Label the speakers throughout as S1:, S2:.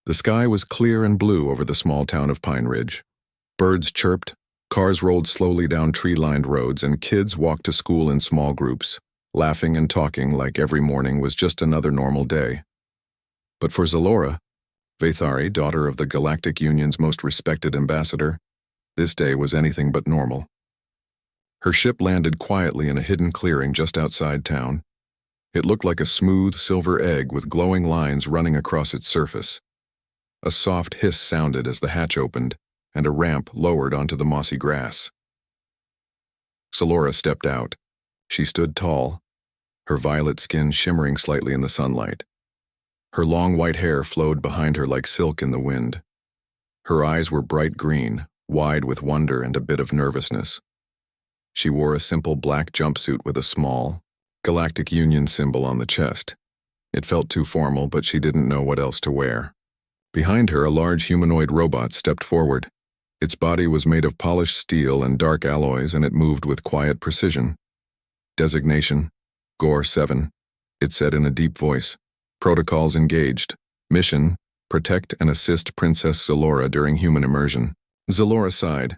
S1: The sky was clear and blue over the small town of Pine Ridge. Birds chirped, cars rolled slowly down tree-lined roads, and kids walked to school in small groups, laughing and talking like every morning was just another normal day. But for Zalora, Vathari, daughter of the Galactic Union's most respected ambassador, this day was anything but normal. Her ship landed quietly in a hidden clearing just outside town. It looked like a smooth silver egg with glowing lines running across its surface. A soft hiss sounded as the hatch opened, and a ramp lowered onto the mossy grass. Zalora stepped out. She stood tall, her violet skin shimmering slightly in the sunlight. Her long white hair flowed behind her like silk in the wind. Her eyes were bright green, wide with wonder and a bit of nervousness. She wore a simple black jumpsuit with a small, Galactic Union symbol on the chest. It felt too formal, but she didn't know what else to wear. Behind her, a large humanoid robot stepped forward. Its body was made of polished steel and dark alloys, and it moved with quiet precision. Designation, Gore 7, it said in a deep voice. Protocols engaged. Mission, protect and assist Princess Zalora during human immersion. Zalora sighed.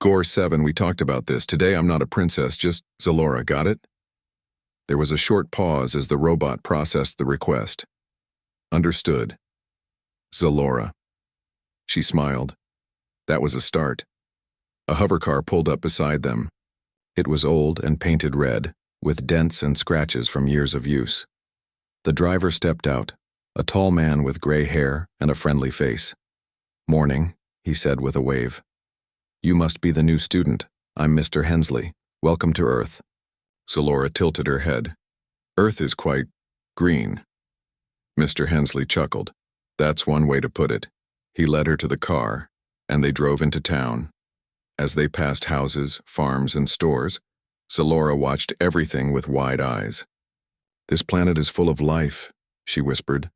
S1: Gore 7, we talked about this. Today I'm not a princess, just Zalora, got it? There was a short pause as the robot processed the request. Understood. Zalora. She smiled. That was a start. A hovercar pulled up beside them. It was old and painted red, with dents and scratches from years of use. The driver stepped out, a tall man with gray hair and a friendly face. Morning, he said with a wave. You must be the new student. I'm Mr. Hensley. Welcome to Earth. Zalora tilted her head. Earth is quite green. Mr. Hensley chuckled. That's one way to put it. He led her to the car, and they drove into town. As they passed houses, farms, and stores, Zalora watched everything with wide eyes. This planet is full of life, she whispered,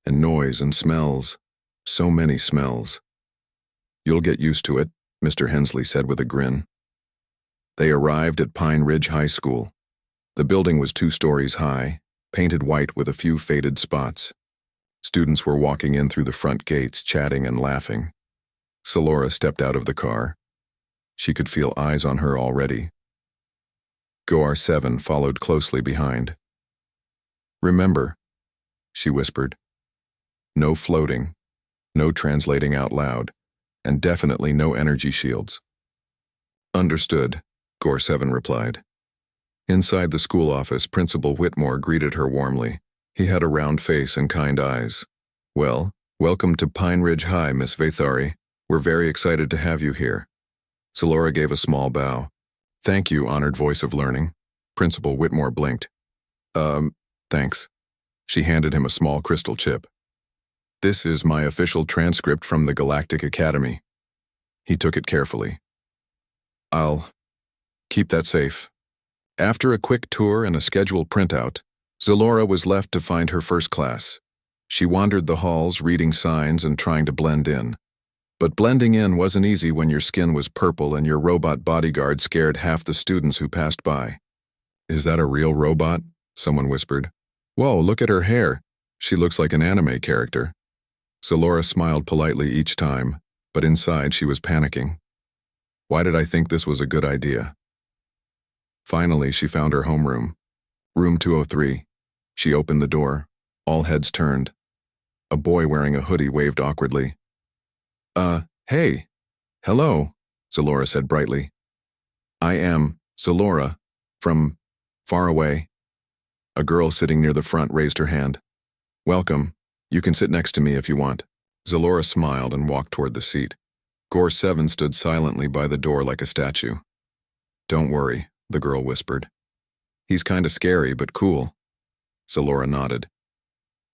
S1: and noise and smells. So many smells. You'll get used to it, Mr. Hensley said with a grin. They arrived at Pine Ridge High School. The building was 2 stories high, painted white with a few faded spots. Students were walking in through the front gates, chatting and laughing. Zalora stepped out of the car. She could feel eyes on her already. Goar 7 followed closely behind. Remember, she whispered. No floating, no translating out loud, and definitely no energy shields. Understood, Goar 7 replied. Inside the school office, Principal Whitmore greeted her warmly. He had a round face and kind eyes. Well, welcome to Pine Ridge High, Miss Vathari. We're very excited to have you here. Zalora gave a small bow. Thank you, honored voice of learning. Principal Whitmore blinked. Thanks. She handed him a small crystal chip. This is my official transcript from the Galactic Academy. He took it carefully. I'll keep that safe. After a quick tour and a scheduled printout, Zalora was left to find her first class. She wandered the halls, reading signs and trying to blend in. But blending in wasn't easy when your skin was purple and your robot bodyguard scared half the students who passed by. Is that a real robot? Someone whispered. Whoa, look at her hair. She looks like an anime character. Zalora smiled politely each time, but inside she was panicking. Why did I think this was a good idea? Finally, she found her homeroom. Room 203. She opened the door. All heads turned. A boy wearing a hoodie waved awkwardly. Hey. Hello, Zalora said brightly. I am Zalora, from far away. A girl sitting near the front raised her hand. Welcome. You can sit next to me if you want. Zalora smiled and walked toward the seat. Gore 7 stood silently by the door like a statue. Don't worry, the girl whispered. He's kinda scary, but cool. Zalora nodded.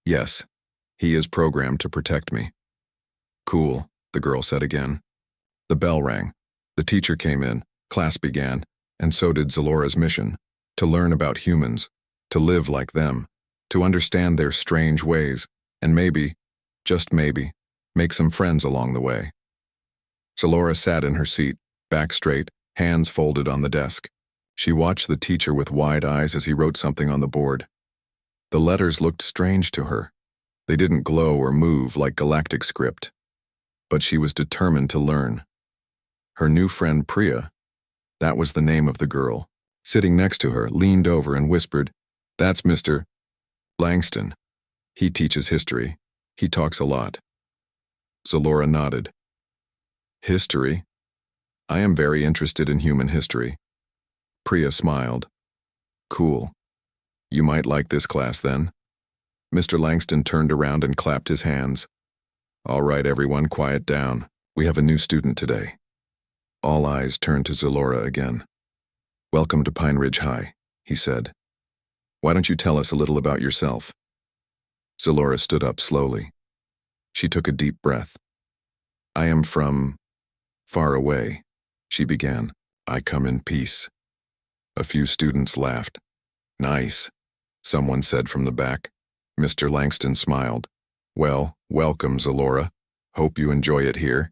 S1: Yes, he is programmed to protect me. Cool, the girl said again. The bell rang. The teacher came in, class began, and so did Zalora's mission, to learn about humans, to live like them, to understand their strange ways, and maybe, just maybe, make some friends along the way. Zalora sat in her seat, back straight, hands folded on the desk. She watched the teacher with wide eyes as he wrote something on the board. The letters looked strange to her. They didn't glow or move like galactic script, but she was determined to learn. Her new friend Priya, that was the name of the girl, sitting next to her, leaned over and whispered, "That's Mr. Langston. He teaches history. He talks a lot." Zalora nodded. "History? I am very interested in human history." Priya smiled. "Cool. You might like this class then." Mr. Langston turned around and clapped his hands. "All right, everyone, quiet down. We have a new student today." All eyes turned to Zalora again. "Welcome to Pine Ridge High," he said. "Why don't you tell us a little about yourself?" Zalora stood up slowly. She took a deep breath. "I am from far away," she began. "I come in peace." A few students laughed. "Nice," someone said from the back. Mr. Langston smiled. "Well, welcome, Zalora. Hope you enjoy it here."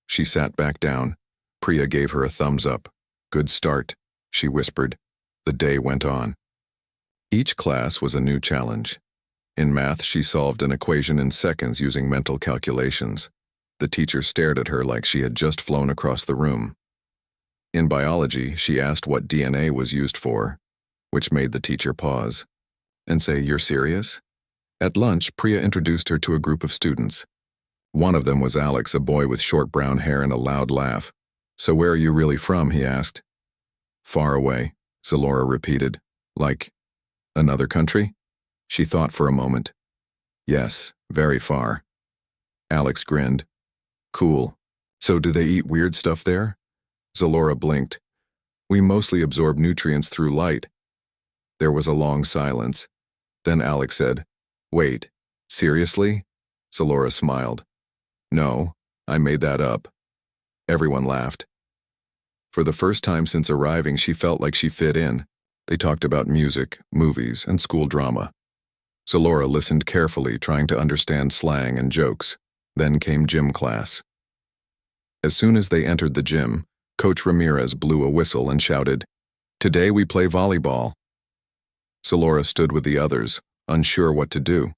S1: She sat back down. Priya gave her a thumbs up. "Good start," she whispered. The day went on. Each class was a new challenge. In math, she solved an equation in seconds using mental calculations. The teacher stared at her like she had just flown across the room. In biology, she asked what DNA was used for, which made the teacher pause and say, "You're serious?" At lunch, Priya introduced her to a group of students. One of them was Alex, a boy with short brown hair and a loud laugh. "So where are you really from?" he asked. "Far away," Zalora repeated. "Like another country?" She thought for a moment. "Yes, very far." Alex grinned. "Cool. So do they eat weird stuff there?" Zalora blinked. "We mostly absorb nutrients through light." There was a long silence. Then Alex said, "Wait, seriously?" Zalora smiled. "No, I made that up." Everyone laughed. For the first time since arriving, she felt like she fit in. They talked about music, movies, and school drama. Zalora listened carefully, trying to understand slang and jokes. Then came gym class. As soon as they entered the gym, Coach Ramirez blew a whistle and shouted, "Today we play volleyball." Zalora stood with the others, unsure what to do.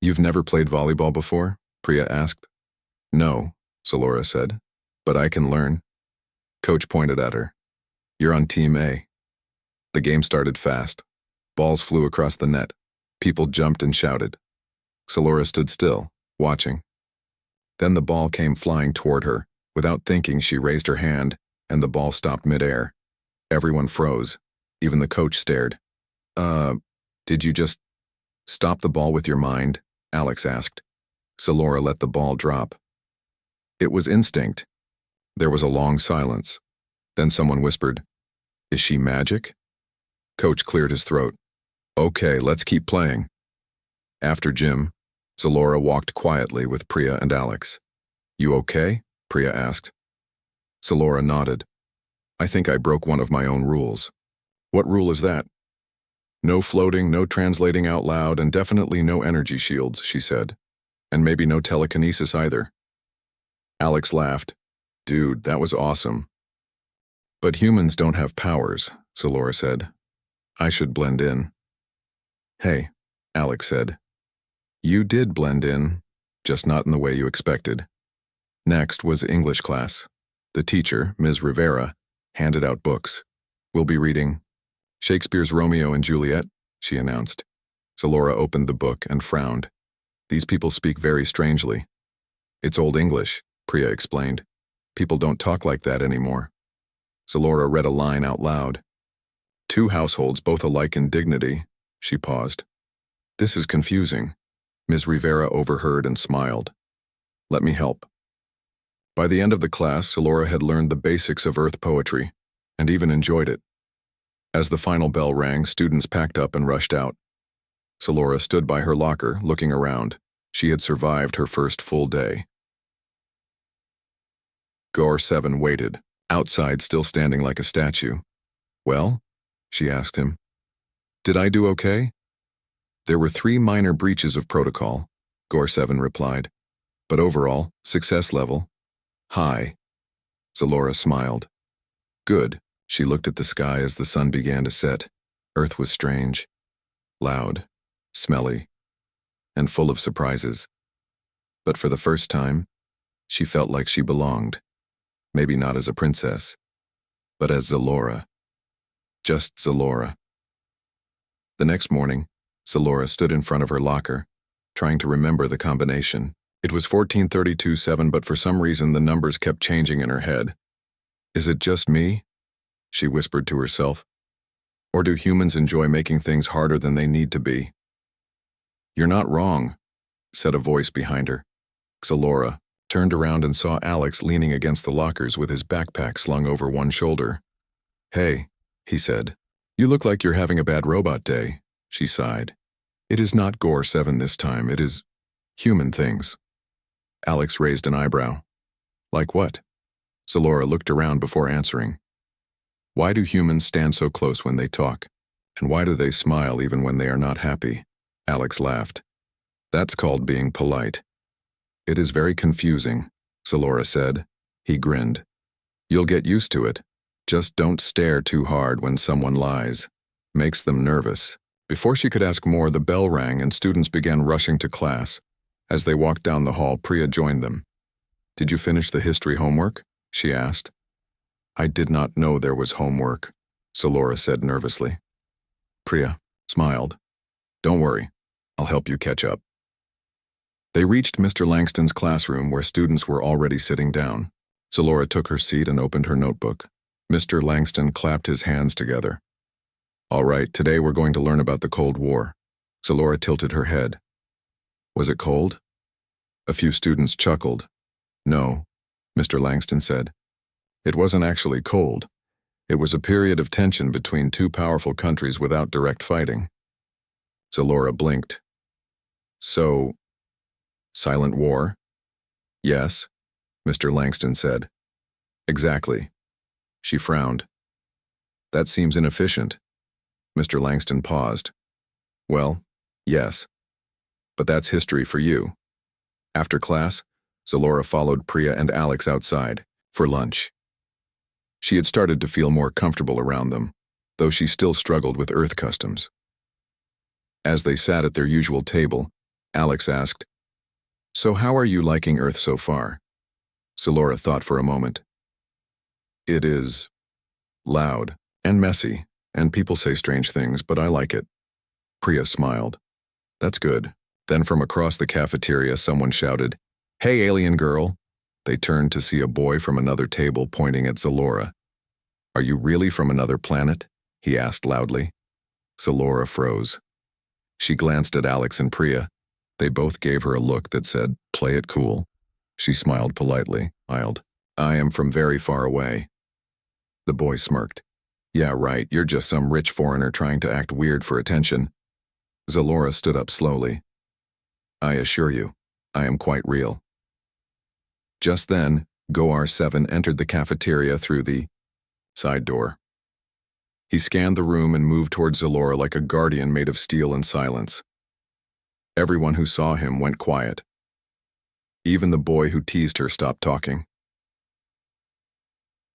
S1: "You've never played volleyball before?" Priya asked. "No," Zalora said, "but I can learn." Coach pointed at her. "You're on Team A." The game started fast. Balls flew across the net. People jumped and shouted. Zalora stood still, watching. Then the ball came flying toward her. Without thinking, she raised her hand, and the ball stopped midair. Everyone froze. Even the coach stared. Did you just stop the ball with your mind?" Alex asked. Zalora let the ball drop. It was instinct. There was a long silence. Then someone whispered, "Is she magic?" Coach cleared his throat. "Okay, let's keep playing." After gym, Zalora walked quietly with Priya and Alex. "You okay?" Priya asked. Zalora nodded. "I think I broke one of my own rules." "What rule is that?" "No floating, no translating out loud, and definitely no energy shields," she said. "And maybe no telekinesis either." Alex laughed. "Dude, that was awesome." "But humans don't have powers," Zalora said. "I should blend in." "Hey," Alex said. "You did blend in, just not in the way you expected." Next was English class. The teacher, Ms. Rivera, handed out books. "We'll be reading Shakespeare's Romeo and Juliet," she announced. Zalora opened the book and frowned. "These people speak very strangely." "It's Old English," Priya explained. "People don't talk like that anymore." Zalora read a line out loud. "Two households both alike in dignity." She paused. "This is confusing." Ms. Rivera overheard and smiled. "Let me help." By the end of the class, Zalora had learned the basics of Earth poetry, and even enjoyed it. As the final bell rang, students packed up and rushed out. Zalora stood by her locker, looking around. She had survived her first full day. Gore 7 waited, outside still standing like a statue. "Well?" she asked him. "Did I do okay?" "There were 3 minor breaches of protocol," Gore 7 replied. "But overall, success level high." Zalora smiled. "Good." She looked at the sky as the sun began to set. Earth was strange, loud, smelly, and full of surprises. But for the first time, she felt like she belonged. Maybe not as a princess, but as Zalora. Just Zalora. The next morning, Zalora stood in front of her locker, trying to remember the combination. It was 1432-7, but for some reason the numbers kept changing in her head. Is it just me? She whispered to herself. Or do humans enjoy making things harder than they need to be? You're not wrong, said a voice behind her. Zalora turned around and saw Alex leaning against the lockers with his backpack slung over one shoulder. Hey, he said. You look like you're having a bad robot day, she sighed. It is not Gore 7 this time, it is human things. Alex raised an eyebrow. Like what? Zalora looked around before answering. Why do humans stand so close when they talk? And why do they smile even when they are not happy? Alex laughed. That's called being polite. It is very confusing, Zalora said. He grinned. You'll get used to it. Just don't stare too hard when someone lies. Makes them nervous. Before she could ask more, the bell rang and students began rushing to class. As they walked down the hall, Priya joined them. Did you finish the history homework? She asked. I did not know there was homework, Zalora said nervously. Priya smiled. Don't worry, I'll help you catch up. They reached Mr. Langston's classroom where students were already sitting down. Zalora took her seat and opened her notebook. Mr. Langston clapped his hands together. All right, today we're going to learn about the Cold War. Zalora tilted her head. Was it cold? A few students chuckled. No, Mr. Langston said. It wasn't actually cold. It was a period of tension between two powerful countries without direct fighting. Zalora blinked. So, silent war? Yes, Mr. Langston said. Exactly. She frowned. That seems inefficient. Mr. Langston paused. Well, yes. But that's history for you. After class, Zalora followed Priya and Alex outside for lunch. She had started to feel more comfortable around them, though she still struggled with Earth customs. As they sat at their usual table, Alex asked, So how are you liking Earth so far? Zalora thought for a moment. It is loud and messy, and people say strange things, but I like it. Priya smiled. That's good. Then from across the cafeteria, someone shouted, Hey, alien girl. They turned to see a boy from another table pointing at Zalora. Are you really from another planet? He asked loudly. Zalora froze. She glanced at Alex and Priya. They both gave her a look that said, Play it cool. She smiled politely, mild. I am from very far away. The boy smirked. Yeah, right, you're just some rich foreigner trying to act weird for attention. Zalora stood up slowly. I assure you, I am quite real. Just then, Goar 7 entered the cafeteria through the side door. He scanned the room and moved towards Zalora like a guardian made of steel and silence. Everyone who saw him went quiet. Even the boy who teased her stopped talking.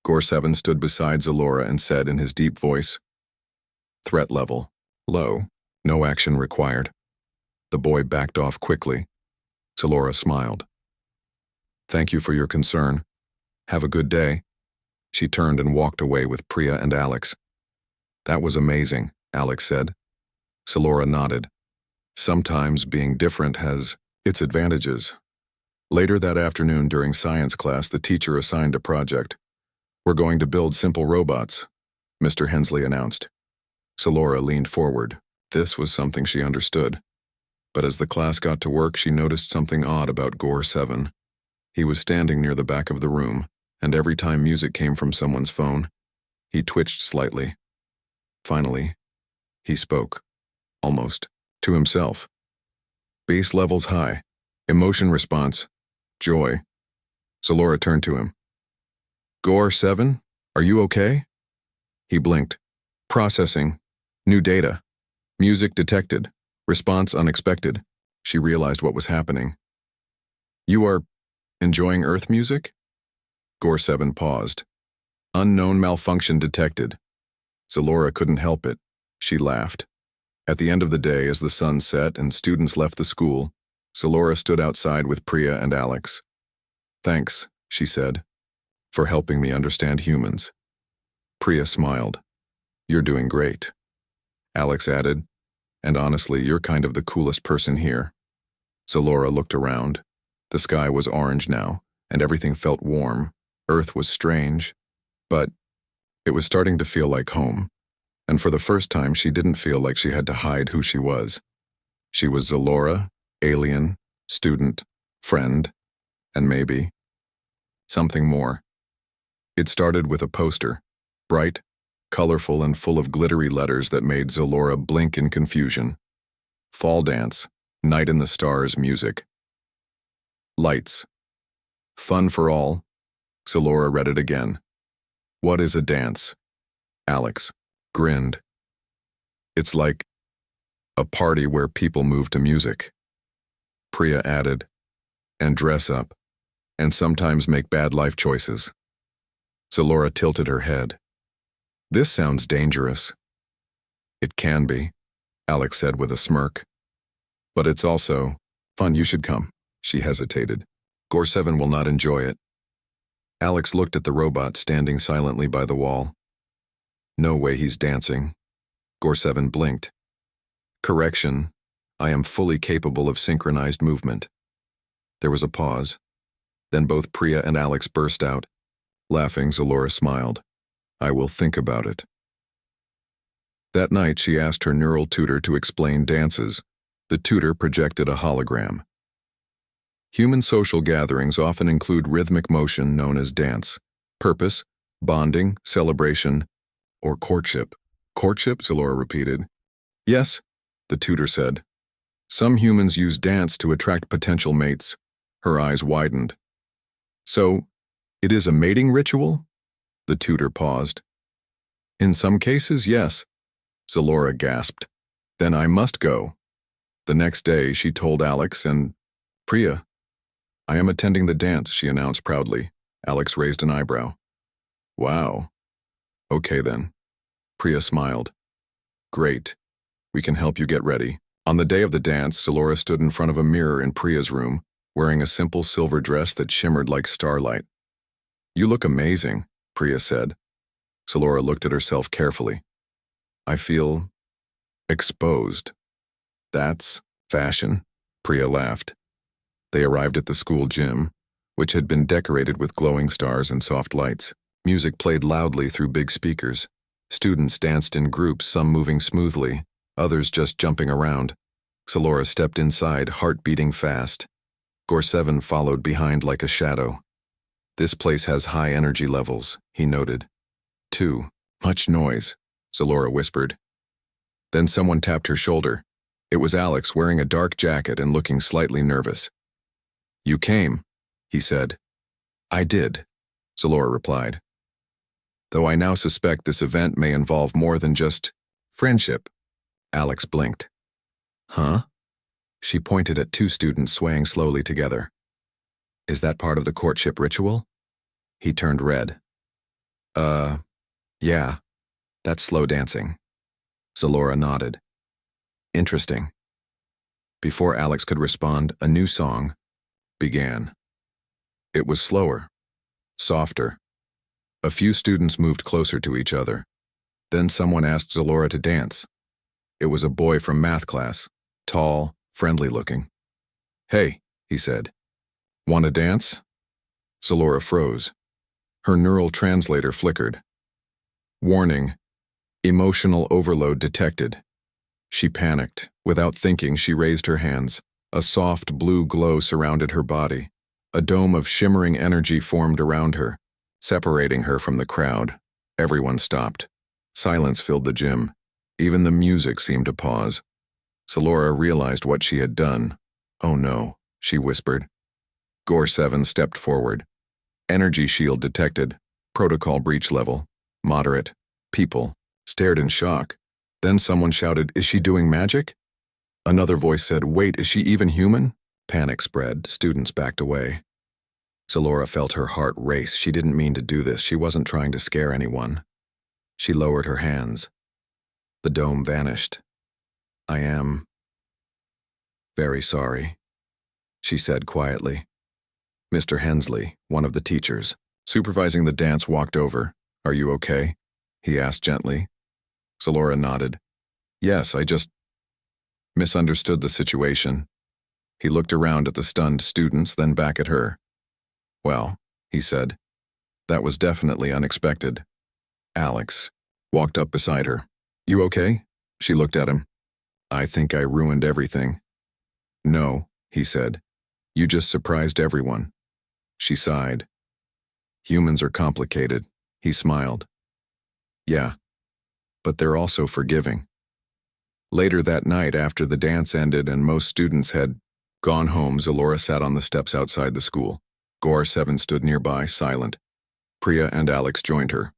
S1: Gore 7 stood beside Zalora and said in his deep voice, Threat level, low, no action required. The boy backed off quickly. Zalora smiled. Thank you for your concern. Have a good day. She turned and walked away with Priya and Alex. That was amazing, Alex said. Zalora nodded. Sometimes being different has its advantages. Later that afternoon during science class, the teacher assigned a project. We're going to build simple robots, Mr. Hensley announced. Zalora leaned forward. This was something she understood. But as the class got to work, she noticed something odd about Gore 7. He was standing near the back of the room, and every time music came from someone's phone, he twitched slightly. Finally, he spoke, almost, to himself. Base levels high. Emotion response. Joy. Zalora turned to him. Gore 7, are you okay? He blinked. Processing. New data. Music detected. Response unexpected. She realized what was happening. You are enjoying Earth music? Gore 7 paused. Unknown malfunction detected. Zalora couldn't help it. She laughed. At the end of the day, as the sun set and students left the school, Zalora stood outside with Priya and Alex. "Thanks," she said, "for helping me understand humans." Priya smiled. "You're doing great." Alex added, "And honestly, you're kind of the coolest person here." Zalora looked around. The sky was orange now, and everything felt warm. Earth was strange, but it was starting to feel like home. And for the first time, she didn't feel like she had to hide who she was. She was Zalora, alien, student, friend, and maybe something more. It started with a poster, bright, colorful, and full of glittery letters that made Zalora blink in confusion. Fall dance, night in the stars music. Lights. Fun for all. Zalora read it again. What is a dance? Alex grinned. It's like a party where people move to music. Priya added, and dress up, and sometimes make bad life choices. Zalora tilted her head. This sounds dangerous. It can be, Alex said with a smirk. But it's also fun. You should come. She hesitated. Gorseven will not enjoy it. Alex looked at the robot standing silently by the wall. No way he's dancing. Gorseven blinked. Correction, I am fully capable of synchronized movement. There was a pause. Then both Priya and Alex burst out. Laughing, Zalora smiled. I will think about it. That night, she asked her neural tutor to explain dances. The tutor projected a hologram. Human social gatherings often include rhythmic motion known as dance. Purpose, bonding, celebration, or courtship. Courtship, Zalora repeated. Yes, the tutor said. Some humans use dance to attract potential mates. Her eyes widened. So, it is a mating ritual? The tutor paused. In some cases, yes. Zalora gasped. Then I must go. The next day, she told Alex and Priya. I am attending the dance, she announced proudly. Alex raised an eyebrow. Wow. Okay then. Priya smiled. Great. We can help you get ready. On the day of the dance, Zalora stood in front of a mirror in Priya's room, wearing a simple silver dress that shimmered like starlight. You look amazing, Priya said. Zalora looked at herself carefully. I feel exposed. That's fashion, Priya laughed. They arrived at the school gym, which had been decorated with glowing stars and soft lights. Music played loudly through big speakers. Students danced in groups, some moving smoothly, others just jumping around. Zalora stepped inside, heart beating fast. Gorseven followed behind like a shadow. This place has high energy levels, he noted. Too much noise, Zalora whispered. Then someone tapped her shoulder. It was Alex, wearing a dark jacket and looking slightly nervous. You came, he said. I did, Zalora replied. Though I now suspect this event may involve more than just friendship. Alex blinked. Huh? She pointed at two students swaying slowly together. Is that part of the courtship ritual? He turned red. Yeah. That's slow dancing. Zalora nodded. Interesting. Before Alex could respond, a new song began. It was slower, softer. A few students moved closer to each other. Then someone asked Zalora to dance. It was a boy from math class, tall, friendly looking. Hey, he said. Want to dance? Zalora froze. Her neural translator flickered. Warning, emotional overload detected. She panicked. Without thinking, she raised her hands. A soft blue glow surrounded her body. A dome of shimmering energy formed around her, separating her from the crowd. Everyone stopped. Silence filled the gym. Even the music seemed to pause. Zalora realized what she had done. Oh no, she whispered. Gorseven stepped forward. Energy shield detected. Protocol breach level. Moderate. People stared in shock. Then someone shouted, Is she doing magic? Another voice said, Wait, is she even human? Panic spread. Students backed away. Zalora felt her heart race. She didn't mean to do this. She wasn't trying to scare anyone. She lowered her hands. The dome vanished. I am very sorry, she said quietly. Mr. Hensley, one of the teachers, supervising the dance, walked over. Are you okay? He asked gently. Zalora nodded. Yes, I just misunderstood the situation. He looked around at the stunned students, then back at her. Well, he said, that was definitely unexpected. Alex walked up beside her. You okay? She looked at him. I think I ruined everything. No, he said. You just surprised everyone. She sighed. Humans are complicated. He smiled. Yeah, but they're also forgiving. Later that night, after the dance ended and most students had gone home, Zalora sat on the steps outside the school. Gore 7 stood nearby, silent. Priya and Alex joined her.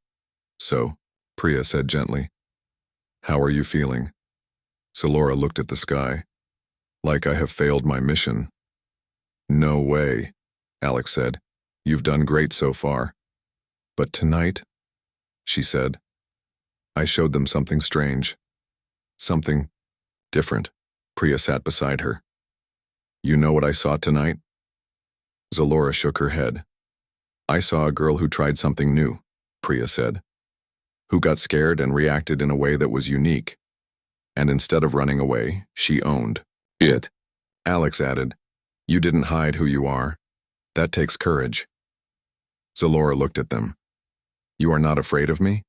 S1: So, Priya said gently, how are you feeling? Zalora looked at the sky. Like I have failed my mission. No way, Alex said. You've done great so far. But tonight, she said, I showed them something strange. Something different. Priya sat beside her. You know what I saw tonight? Zalora shook her head. I saw a girl who tried something new, Priya said. Who got scared and reacted in a way that was unique. And instead of running away, she owned it. Alex added, you didn't hide who you are. That takes courage. Zalora looked at them. You are not afraid of me?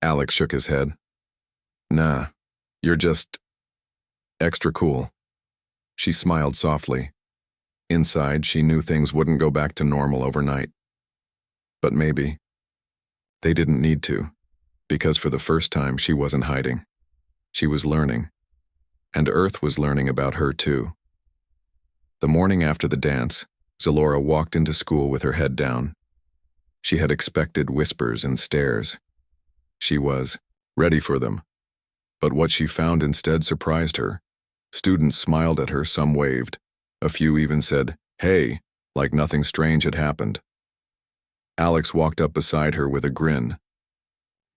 S1: Alex shook his head. Nah, you're just extra cool. She smiled softly. Inside, she knew things wouldn't go back to normal overnight. But maybe. They didn't need to, because for the first time she wasn't hiding. She was learning. And Earth was learning about her too. The morning after the dance, Zalora walked into school with her head down. She had expected whispers and stares. She was ready for them. But what she found instead surprised her. Students smiled at her, some waved. A few even said, hey, like nothing strange had happened. Alex walked up beside her with a grin.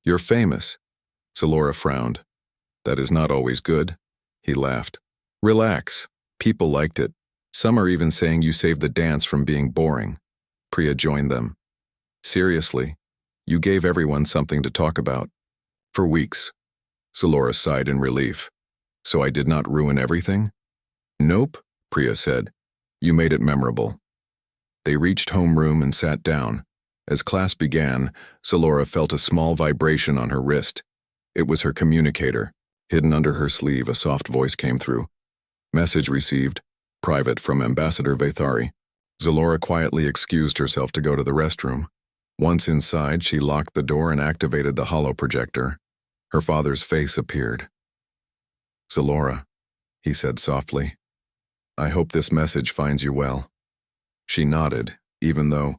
S1: You're famous. Zalora frowned. That is not always good. He laughed. Relax. People liked it. Some are even saying you saved the dance from being boring. Priya joined them. Seriously, you gave everyone something to talk about. For weeks. Zalora sighed in relief. So I did not ruin everything? Nope, Priya said. You made it memorable. They reached homeroom and sat down. As class began, Zalora felt a small vibration on her wrist. It was her communicator. Hidden under her sleeve, a soft voice came through. Message received. Private from Ambassador Vathari. Zalora quietly excused herself to go to the restroom. Once inside, she locked the door and activated the holo projector. Her father's face appeared. Zalora, he said softly. I hope this message finds you well. She nodded, even though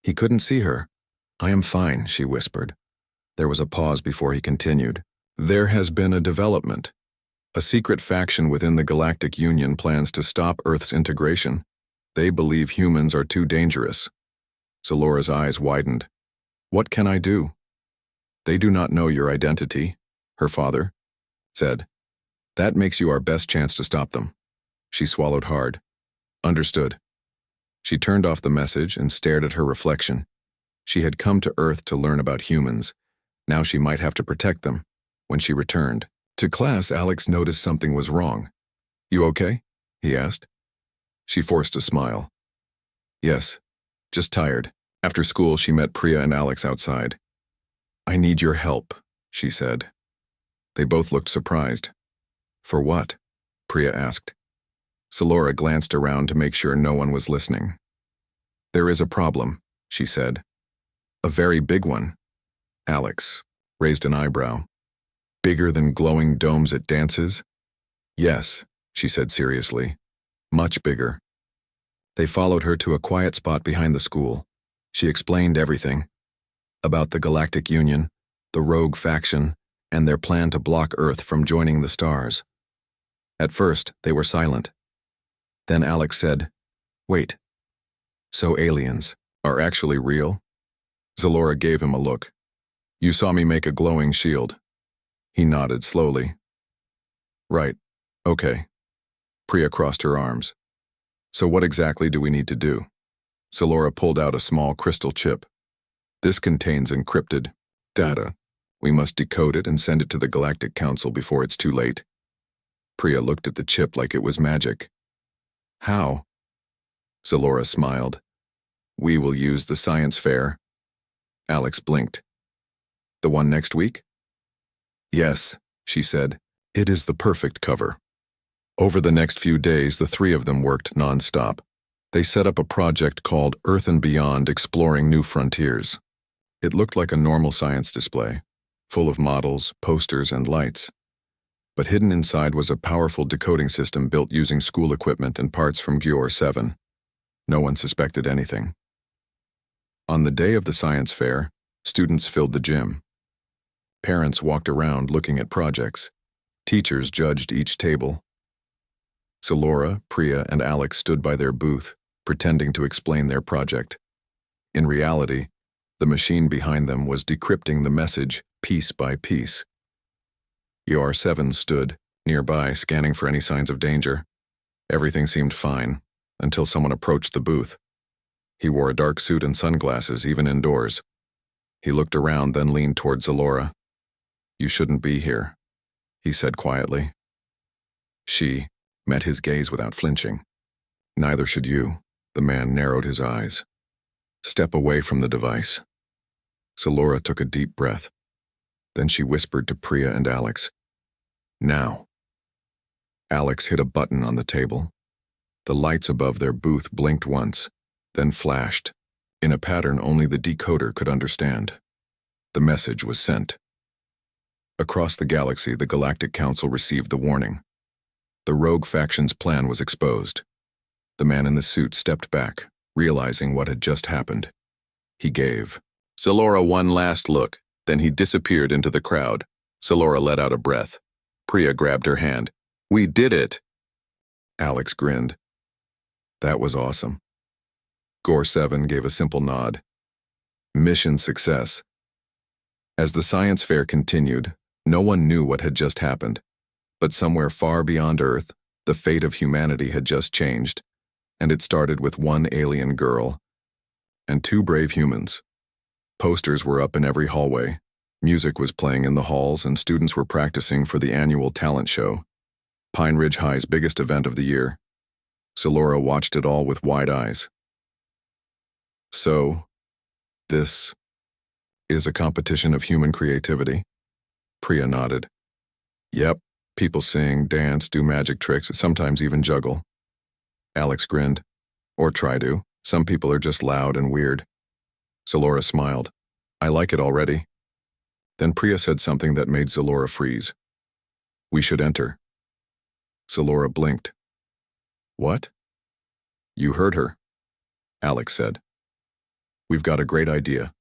S1: he couldn't see her. I am fine, she whispered. There was a pause before he continued. There has been a development. A secret faction within the Galactic Union plans to stop Earth's integration. They believe humans are too dangerous. Zalora's eyes widened. What can I do? They do not know your identity, her father said. That makes you our best chance to stop them. She swallowed hard. Understood. She turned off the message and stared at her reflection. She had come to Earth to learn about humans. Now she might have to protect them. When she returned to class, Alex noticed something was wrong. You okay? He asked. She forced a smile. Yes, just tired. After school, she met Priya and Alex outside. I need your help, she said. They both looked surprised. For what? Priya asked. Zalora glanced around to make sure no one was listening. There is a problem, she said. A very big one. Alex raised an eyebrow. Bigger than glowing domes at dances? Yes, she said seriously. Much bigger. They followed her to a quiet spot behind the school. She explained everything. About the Galactic Union, the rogue faction, and their plan to block Earth from joining the stars. At first, they were silent. Then Alex said, Wait. So aliens are actually real? Zalora gave him a look. You saw me make a glowing shield. He nodded slowly. Right. Okay. Priya crossed her arms. So what exactly do we need to do? Salora pulled out a small crystal chip. This contains encrypted data. We must decode it and send it to the Galactic Council before it's too late. Priya looked at the chip like it was magic. How? Salora smiled. We will use the science fair. Alex blinked. The one next week? Yes, she said. It is the perfect cover. Over the next few days, the three of them worked non-stop. They set up a project called Earth and Beyond, Exploring New Frontiers. It looked like a normal science display, full of models, posters, and lights. But hidden inside was a powerful decoding system built using school equipment and parts from Gior 7. No one suspected anything. On the day of the science fair, students filled the gym. Parents walked around looking at projects. Teachers judged each table. Salora, Priya, and Alex stood by their booth, pretending to explain their project. In reality, the machine behind them was decrypting the message piece by piece. ER7 stood nearby, scanning for any signs of danger. Everything seemed fine, until someone approached the booth. He wore a dark suit and sunglasses, even indoors. He looked around, then leaned toward Salora. You shouldn't be here, he said quietly. She met his gaze without flinching. Neither should you. The man narrowed his eyes. Step away from the device. Salora took a deep breath. Then she whispered to Priya and Alex. Now. Alex hit a button on the table. The lights above their booth blinked once, then flashed, in a pattern only the decoder could understand. The message was sent. Across the galaxy, the Galactic Council received the warning. The rogue faction's plan was exposed. The man in the suit stepped back, realizing what had just happened. He gave Salora one last look, then he disappeared into the crowd. Salora let out a breath. Priya grabbed her hand. We did it! Alex grinned. That was awesome. Gior 7 gave a simple nod. Mission success. As the science fair continued, no one knew what had just happened. But somewhere far beyond Earth, the fate of humanity had just changed, and it started with one alien girl and two brave humans. Posters were up in every hallway, music was playing in the halls, and students were practicing for the annual talent show, Pine Ridge High's biggest event of the year. Salora watched it all with wide eyes. So, this is a competition of human creativity? Priya nodded. Yep. People sing, dance, do magic tricks, sometimes even juggle. Alex grinned. Or try to. Some people are just loud and weird. Salora smiled. I like it already. Then Priya said something that made Salora freeze. We should enter. Salora blinked. What? You heard her, Alex said. We've got a great idea.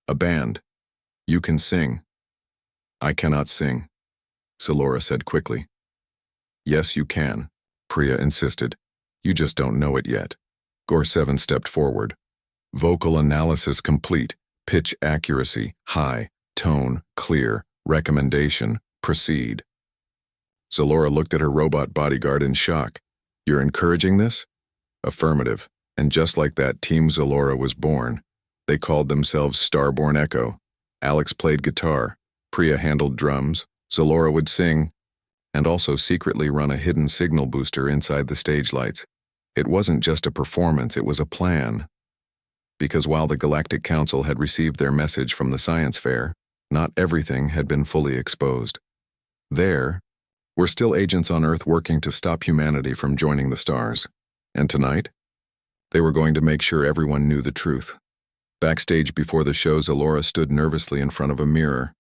S1: A band. You can sing. I cannot sing, Salora said quickly. Yes, you can, Priya insisted. You just don't know it yet. Gior 7 stepped forward. Vocal analysis complete. Pitch accuracy, high. Tone, clear. Recommendation, proceed. Salora looked at her robot bodyguard in shock. You're encouraging this? Affirmative. And just like that, Team Salora was born. They called themselves Starborn Echo. Alex played guitar. Priya handled drums. Salora would sing, and also secretly run a hidden signal booster inside the stage lights. It wasn't just a performance, it was a plan. Because while the Galactic Council had received their message from the science fair, not everything had been fully exposed. There were still agents on Earth working to stop humanity from joining the stars. And tonight, they were going to make sure everyone knew the truth. Backstage before the show, Salora stood nervously in front of a mirror.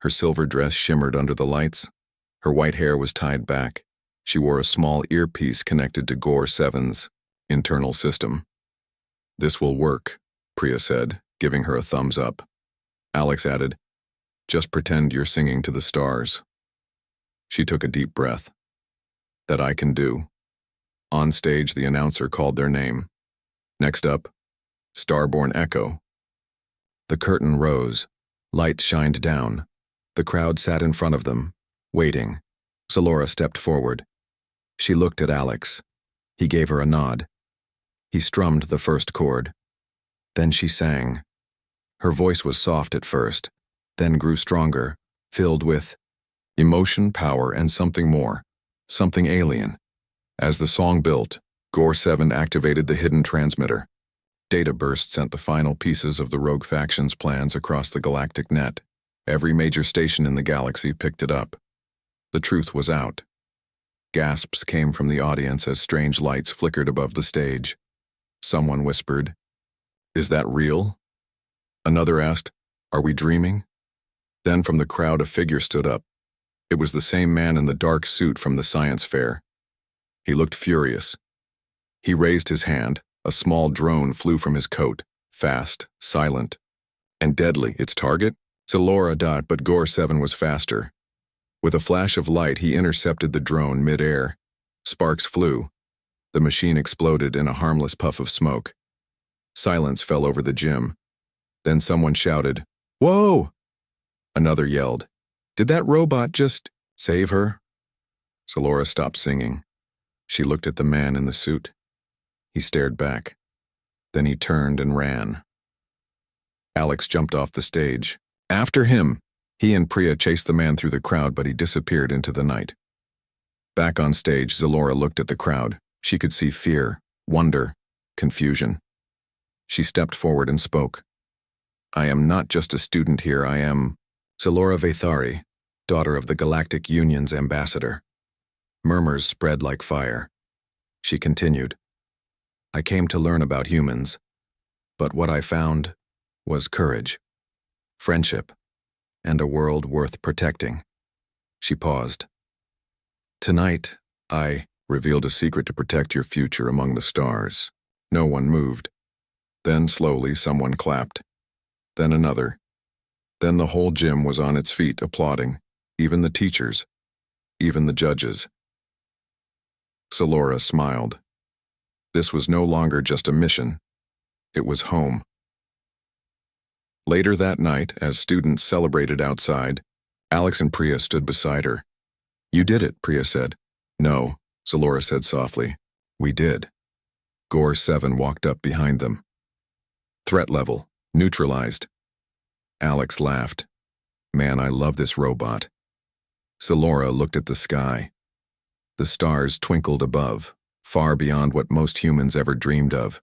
S1: Her silver dress shimmered under the lights. Her white hair was tied back. She wore a small earpiece connected to Gior 7's internal system. This will work, Priya said, giving her a thumbs up. Alex added, just pretend you're singing to the stars. She took a deep breath. That I can do. On stage, the announcer called their name. Next up, Starborn Echo. The curtain rose. Lights shined down. The crowd sat in front of them, waiting. Zalora stepped forward. She looked at Alex. He gave her a nod. He strummed the first chord. Then she sang. Her voice was soft at first, then grew stronger, filled with emotion, power, and something more, something alien. As the song built, Gore 7 activated the hidden transmitter. Data burst sent the final pieces of the rogue faction's plans across the galactic net. Every major station in the galaxy picked it up. The truth was out. Gasps came from the audience as strange lights flickered above the stage. Someone whispered, "Is that real?" Another asked, "Are we dreaming?" Then from the crowd a figure stood up. It was the same man in the dark suit from the science fair. He looked furious. He raised his hand. A small drone flew from his coat, fast, silent, and deadly. Its target? Zalora dot, but Gore 7 was faster. With a flash of light, he intercepted the drone mid-air. Sparks flew. The machine exploded in a harmless puff of smoke. Silence fell over the gym. Then someone shouted, "Whoa!" Another yelled, "Did that robot just save her?" Zalora stopped singing. She looked at the man in the suit. He stared back. Then he turned and ran. Alex jumped off the stage. After him! He and Priya chased the man through the crowd, but he disappeared into the night. Back on stage, Zalora looked at the crowd. She could see fear, wonder, confusion. She stepped forward and spoke. "I am not just a student here, I am Zalora Vathari, daughter of the Galactic Union's ambassador." Murmurs spread like fire. She continued, "I came to learn about humans, but what I found was courage, friendship, and a world worth protecting." She paused. "Tonight, I revealed a secret to protect your future among the stars." No one moved. Then slowly someone clapped. Then another. Then the whole gym was on its feet applauding, even the teachers, even the judges. Zalora smiled. This was no longer just a mission. It was home. Later that night, as students celebrated outside, Alex and Priya stood beside her. "You did it," Priya said. "No," Zalora said softly. "We did." Gore 7 walked up behind them. "Threat level, neutralized." Alex laughed. "Man, I love this robot." Zalora looked at the sky. The stars twinkled above, far beyond what most humans ever dreamed of.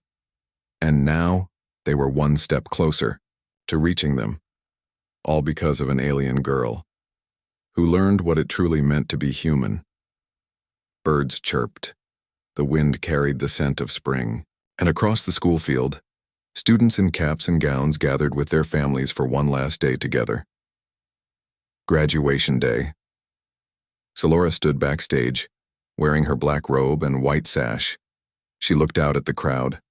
S1: And now, they were one step closer to reaching them, all because of an alien girl who learned what it truly meant to be human. Birds chirped. The wind carried the scent of spring. And across the school field, students in caps and gowns gathered with their families for one last day together. Graduation day. Zalora stood backstage, wearing her black robe and white sash. She looked out at the crowd.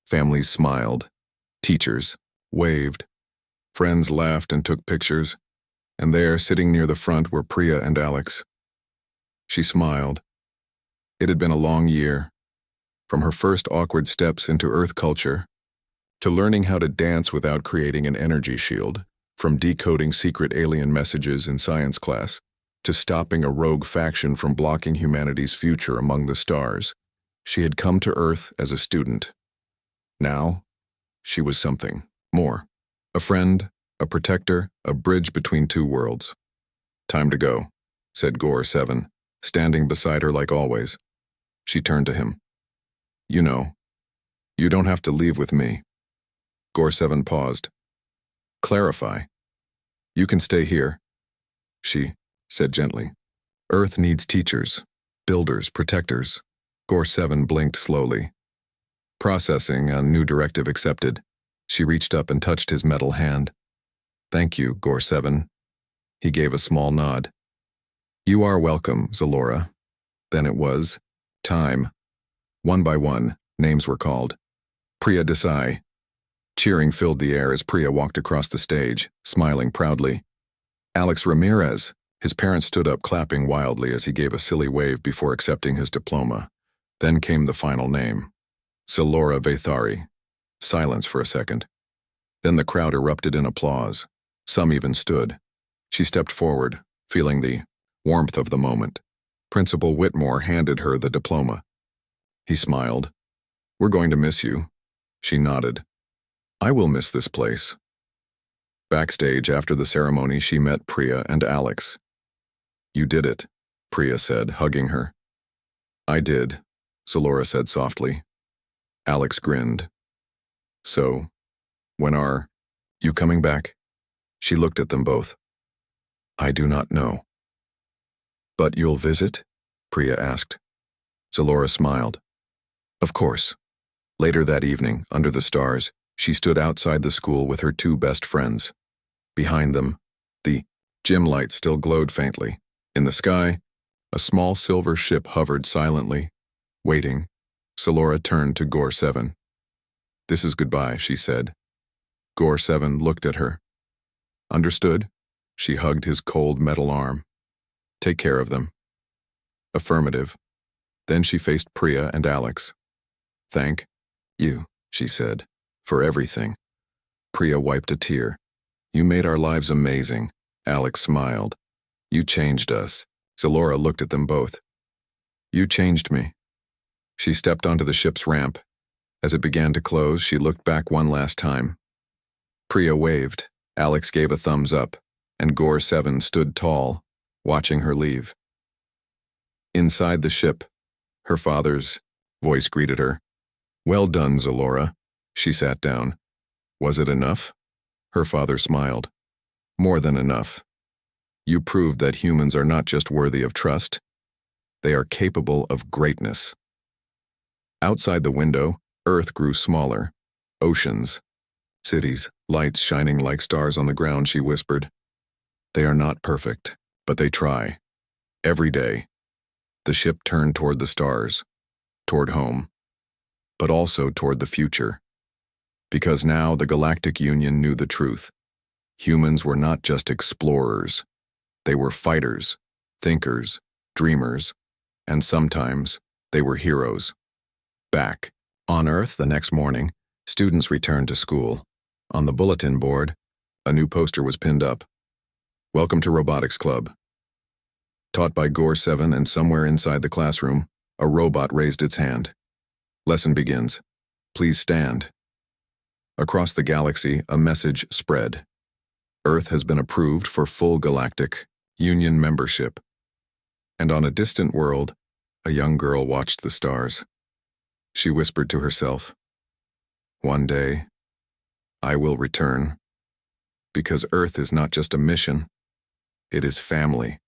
S1: Families smiled. Teachers waved. Friends laughed and took pictures. And there, sitting near the front, were Priya and Alex. She smiled. It had been a long year. From her first awkward steps into Earth culture, to learning how to dance without creating an energy shield, from decoding secret alien messages in science class, to stopping a rogue faction from blocking humanity's future among the stars. She had come to Earth as a student. Now, she was something more. A friend, a protector, a bridge between two worlds. "Time to go," said Gore 7, standing beside her like always. She turned to him. "You know, you don't have to leave with me." Gore 7 paused. "Clarify. You can stay here," she said gently. "Earth needs teachers, builders, protectors." Gore 7 blinked slowly. Processing a new directive accepted. She reached up and touched his metal hand. "Thank you, Gore 7. He gave a small nod. "You are welcome, Zalora." Then it was time. One by one, names were called. Priya Desai. Cheering filled the air as Priya walked across the stage, smiling proudly. Alex Ramirez. His parents stood up clapping wildly as he gave a silly wave before accepting his diploma. Then came the final name. Zalora Vathari. Silence for a second. Then the crowd erupted in applause. Some even stood. She stepped forward, feeling the warmth of the moment. Principal Whitmore handed her the diploma. He smiled. "We're going to miss you." She nodded. "I will miss this place." Backstage after the ceremony, she met Priya and Alex. "You did it," Priya said, hugging her. "I did," Zalora said softly. Alex grinned. "So, when are you coming back?" She looked at them both. "I do not know." "But you'll visit?" Priya asked. Zalora smiled. "Of course." Later that evening, under the stars, she stood outside the school with her two best friends. Behind them, the gym light still glowed faintly. In the sky, a small silver ship hovered silently, waiting. Zalora turned to Gore 7. "This is goodbye," she said. Gore 7 looked at her. "Understood?" She hugged his cold metal arm. "Take care of them." Affirmative. Then she faced Priya and Alex. "Thank you," she said, "for everything." Priya wiped a tear. "You made our lives amazing." Alex smiled. "You changed us." Zalora looked at them both. "You changed me." She stepped onto the ship's ramp. As it began to close, she looked back one last time. Priya waved, Alex gave a thumbs up, and Gore 7 stood tall, watching her leave. Inside the ship, her father's voice greeted her. "Well done, Zalora." She sat down. "Was it enough?" Her father smiled. "More than enough. You proved that humans are not just worthy of trust, they are capable of greatness." Outside the window, Earth grew smaller. Oceans, cities, lights shining like stars on the ground, she whispered. "They are not perfect, but they try. Every day." The ship turned toward the stars, toward home, but also toward the future. Because now the Galactic Union knew the truth. Humans were not just explorers. They were fighters, thinkers, dreamers, and sometimes they were heroes. Back on Earth the next morning, students returned to school. On the bulletin board, a new poster was pinned up. "Welcome to Robotics Club." Taught by Gore 7, and somewhere inside the classroom, a robot raised its hand. "Lesson begins. Please stand." Across the galaxy, a message spread. Earth has been approved for full Galactic Union membership. And on a distant world, a young girl watched the stars. She whispered to herself, "One day, I will return. Because Earth is not just a mission, it is family."